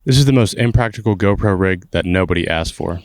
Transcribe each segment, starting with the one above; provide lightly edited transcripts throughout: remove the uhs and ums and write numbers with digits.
This is the most impractical GoPro rig that nobody asked for.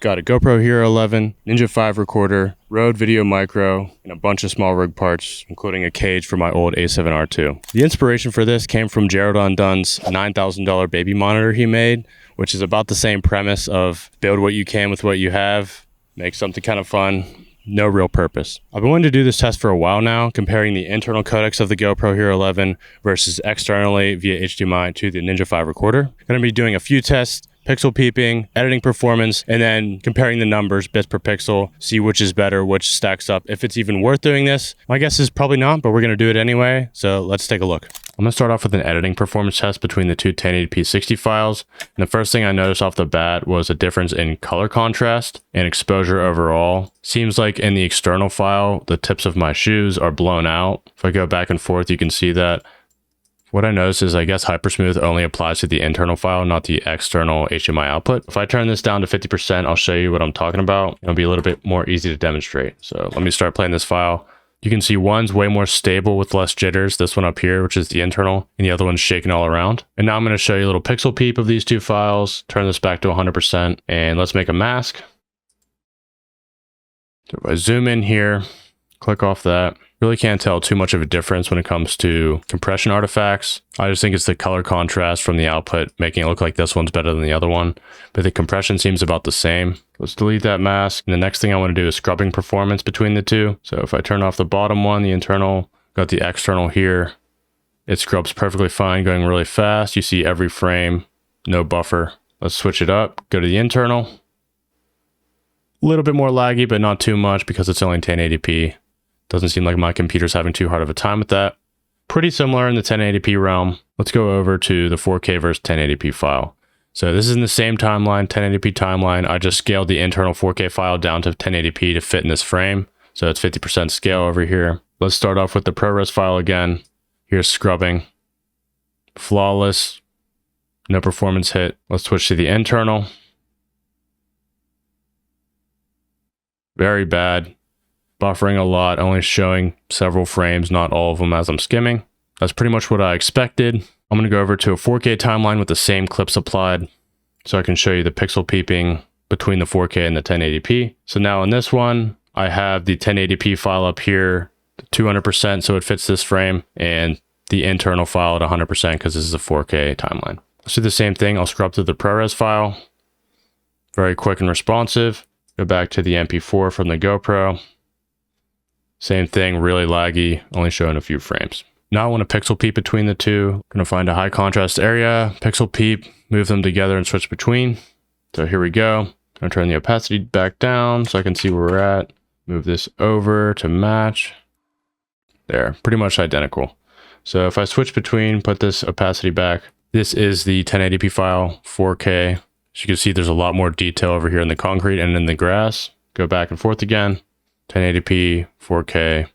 Got a GoPro HERO11, Ninja V recorder, Rode Video Micro, and a bunch of small rig parts, including a cage for my old A7R2. The inspiration for this came from Gerald Dunn's $9,000 baby monitor he made, which is about the same premise of build what you can with what you have, make something kind of fun, no real purpose. I've been wanting to do this test for a while now, comparing the internal codecs of the GoPro HERO11 versus externally via HDMI to the Ninja V recorder. I'm going to be doing a few tests, pixel peeping, editing performance, and then comparing the numbers, bits per pixel, see which is better, which stacks up. If it's even worth doing this, my guess is probably not, but we're going to do it anyway. So let's take a look. I'm going to start off with an editing performance test between the two 1080p 60 files. And the first thing I noticed off the bat was a difference in color contrast and exposure overall. Seems like in the external file, the tips of my shoes are blown out. If I go back and forth, you can see that. What I noticed is I guess Hypersmooth only applies to the internal file, not the external HDMI output. If I turn this down to 50%, I'll show you what I'm talking about. It'll be a little bit more easy to demonstrate. So let me start playing this file. You can see one's way more stable with less jitters, this one up here, which is the internal, and the other one's shaking all around. And now I'm going to show you a little pixel peep of these two files, turn this back to 100%, and let's make a mask. So if I zoom in here, click off that, really can't tell too much of a difference when it comes to compression artifacts. I just think it's the color contrast from the output, making it look like this one's better than the other one, but the compression seems about the same. Let's delete that mask. And the next thing I want to do is scrubbing performance between the two. So if I turn off the bottom one, the internal, got the external here, it scrubs perfectly fine, going really fast. You see every frame, no buffer. Let's switch it up, go to the internal. A little bit more laggy, but not too much because it's only 1080p. Doesn't seem like my computer's having too hard of a time with that. Pretty similar in the 1080p realm. Let's go over to the 4K versus 1080p file. So this is in the same timeline, 1080p timeline. I just scaled the internal 4K file down to 1080p to fit in this frame. So it's 50% scale over here. Let's start off with the ProRes file again. Here's scrubbing. Flawless. No performance hit. Let's switch to the internal. Very bad. Buffering a lot, only showing several frames, not all of them as I'm skimming. That's pretty much what I expected. I'm going to go over to a 4K timeline with the same clips applied so I can show you the pixel peeping between the 4K and the 1080p. So now in this one, I have the 1080p file up here, 200%, so it fits this frame, and the internal file at 100% because this is a 4K timeline. Let's do the same thing. I'll scrub through the ProRes file. Very quick and responsive. Go back to the MP4 from the GoPro. Same thing, really laggy, only showing a few frames. Now I want to pixel peep between the two. I'm going to find a high contrast area, pixel peep, move them together and switch between. So here we go. I'm going to turn the opacity back down so I can see where we're at. Move this over to match. There, pretty much identical. So if I switch between, put this opacity back. This is the 1080p file, 4K. As you can see, there's a lot more detail over here in the concrete and in the grass. Go back and forth again. 1080p, 4K,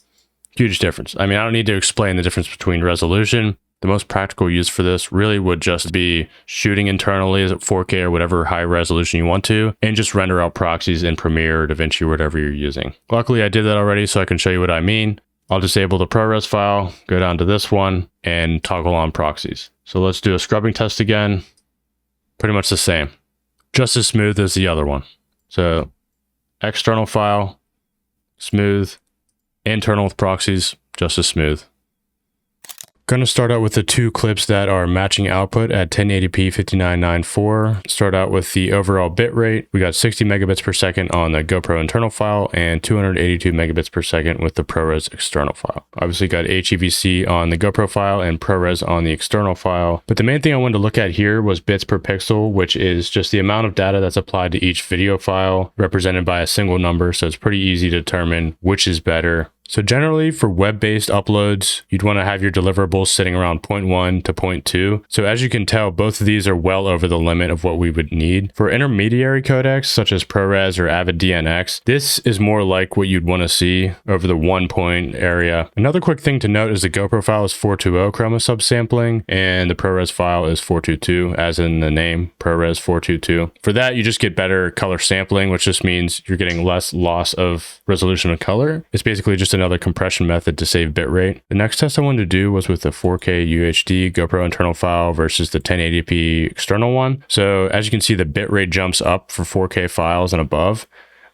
huge difference. I mean, I don't need to explain the difference between resolution. The most practical use for this really would just be shooting internally as at 4K or whatever high resolution you want to, and just render out proxies in Premiere or DaVinci or whatever you're using. Luckily, I did that already, so I can show you what I mean. I'll disable the ProRes file, go down to this one, and toggle on proxies. So let's do a scrubbing test again. Pretty much the same. Just as smooth as the other one. So external file, smooth. Internal with proxies, just as smooth. Going to start out with the two clips that are matching output at 1080p 5994. Start out with the overall bit rate. We got 60 megabits per second on the GoPro internal file and 282 megabits per second with the ProRes external file. Obviously got HEVC on the GoPro file and ProRes on the external file. But the main thing I wanted to look at here was bits per pixel, which is just the amount of data that's applied to each video file represented by a single number. So it's pretty easy to determine which is better. So generally for web-based uploads, you'd want to have your deliverables sitting around 0.1 to 0.2. So as you can tell, both of these are well over the limit of what we would need. For intermediary codecs, such as ProRes or Avid DNX, this is more like what you'd want to see over the 1 point area. Another quick thing to note is the GoPro file is 420 chroma subsampling, and the ProRes file is 422, as in the name, ProRes 422. For that, you just get better color sampling, which just means you're getting less loss of resolution of color. It's basically just an another compression method to save bitrate. The next test I wanted to do was with the 4K UHD GoPro internal file versus the 1080p external one. So as you can see, the bitrate jumps up for 4K files and above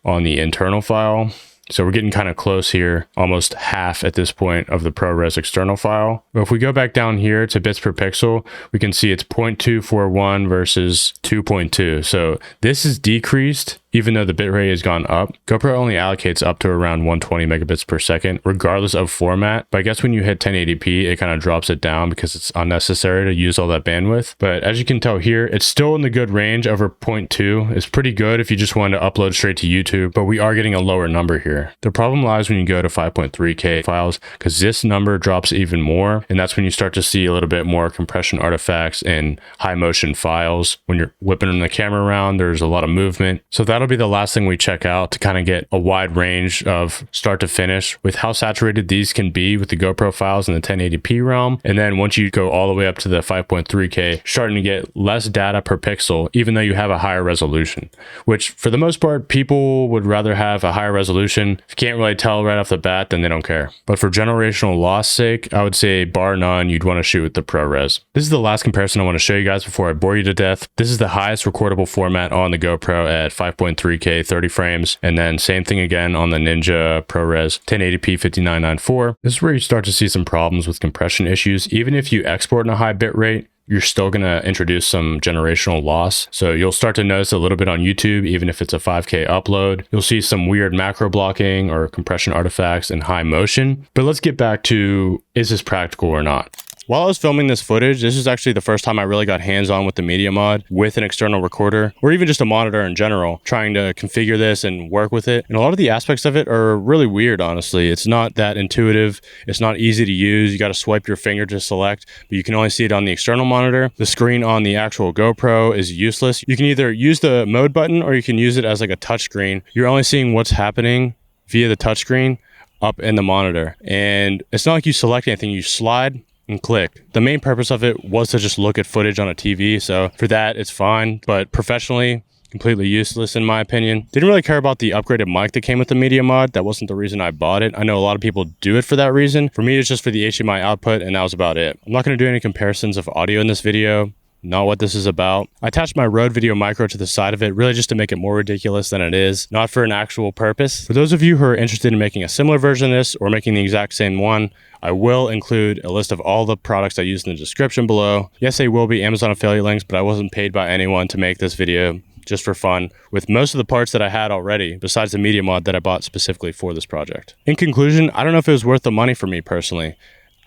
on the internal file. So we're getting kind of close here, almost half at this point of the ProRes external file. But if we go back down here to bits per pixel, we can see it's 0.241 versus 2.2. So this is decreased even though the bitrate has gone up. GoPro only allocates up to around 120 megabits per second, regardless of format. But I guess when you hit 1080p, it kind of drops it down because it's unnecessary to use all that bandwidth. But as you can tell here, it's still in the good range. Over 0.2 is pretty good if you just wanted to upload straight to YouTube, but we are getting a lower number here. The problem lies when you go to 5.3K files, because this number drops even more. And that's when you start to see a little bit more compression artifacts and high motion files. When you're whipping the camera around, there's a lot of movement. So that'll be the last thing we check out to kind of get a wide range of start to finish with how saturated these can be with the GoPro files in the 1080p realm. And then once you go all the way up to the 5.3K, starting to get less data per pixel, even though you have a higher resolution, which for the most part, people would rather have a higher resolution. If you can't really tell right off the bat, then they don't care. But for generational loss sake, I would say bar none, you'd want to shoot with the ProRes. This is the last comparison I want to show you guys before I bore you to death. This is the highest recordable format on the GoPro at 5.3K 30 frames, and then same thing again on the Ninja ProRes 1080p 5994. This is where you start to see some problems with compression issues. Even if you export in a high bit rate, you're still going to introduce some generational loss. So you'll start to notice a little bit on YouTube, even if it's a 5K upload. You'll see some weird macro blocking or compression artifacts in high motion. But let's get back to, is this practical or not? While I was filming this footage, this is actually the first time I really got hands-on with the Media Mod with an external recorder, or even just a monitor in general, trying to configure this and work with it. And a lot of the aspects of it are really weird, honestly. It's not that intuitive. It's not easy to use. You got to swipe your finger to select, but you can only see it on the external monitor. The screen on the actual GoPro is useless. You can either use the mode button or you can use it as like a touch screen. You're only seeing what's happening via the touchscreen up in the monitor. And it's not like you select anything. You slide and click. The main purpose of it was to just look at footage on a TV. So for that, it's fine, but professionally, completely useless in my opinion. Didn't really care about the upgraded mic that came with the Media Mod. That wasn't the reason I bought it. I know a lot of people do it for that reason. For me, it's just for the HDMI output, and that was about it. I'm not going to do any comparisons of audio in this video. Not what this is about. I attached my Rode Video Micro to the side of it, really just to make it more ridiculous than it is, not for an actual purpose. For those of you who are interested in making a similar version of this or making the exact same one, I will include a list of all the products I used in the description below. Yes, they will be Amazon affiliate links, but I wasn't paid by anyone to make this video, just for fun, with most of the parts that I had already, besides the Media Mod that I bought specifically for this project. In conclusion, I don't know if it was worth the money for me personally.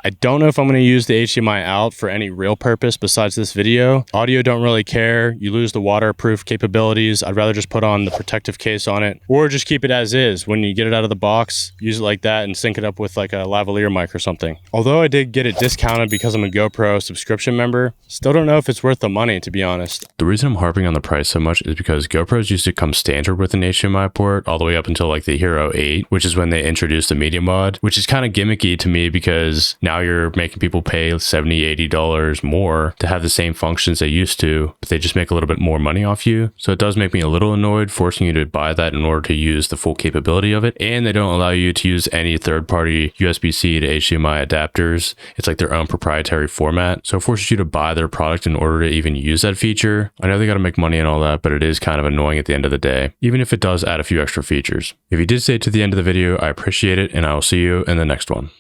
I don't know if I'm going to use the HDMI out for any real purpose besides this video. Audio, don't really care. You lose the waterproof capabilities. I'd rather just put on the protective case on it, or just keep it as is. When you get it out of the box, use it like that and sync it up with like a lavalier mic or something. Although I did get it discounted because I'm a GoPro subscription member, still don't know if it's worth the money, to be honest. The reason I'm harping on the price so much is because GoPros used to come standard with an HDMI port all the way up until like the Hero 8, which is when they introduced the Media Mod, which is kind of gimmicky to me because now you're making people pay $70, $80 more to have the same functions they used to, but they just make a little bit more money off you. So it does make me a little annoyed forcing you to buy that in order to use the full capability of it. And they don't allow you to use any third-party USB-C to HDMI adapters. It's like their own proprietary format. So it forces you to buy their product in order to even use that feature. I know they got to make money and all that, but it is kind of annoying at the end of the day, even if it does add a few extra features. If you did stay to the end of the video, I appreciate it, and I will see you in the next one.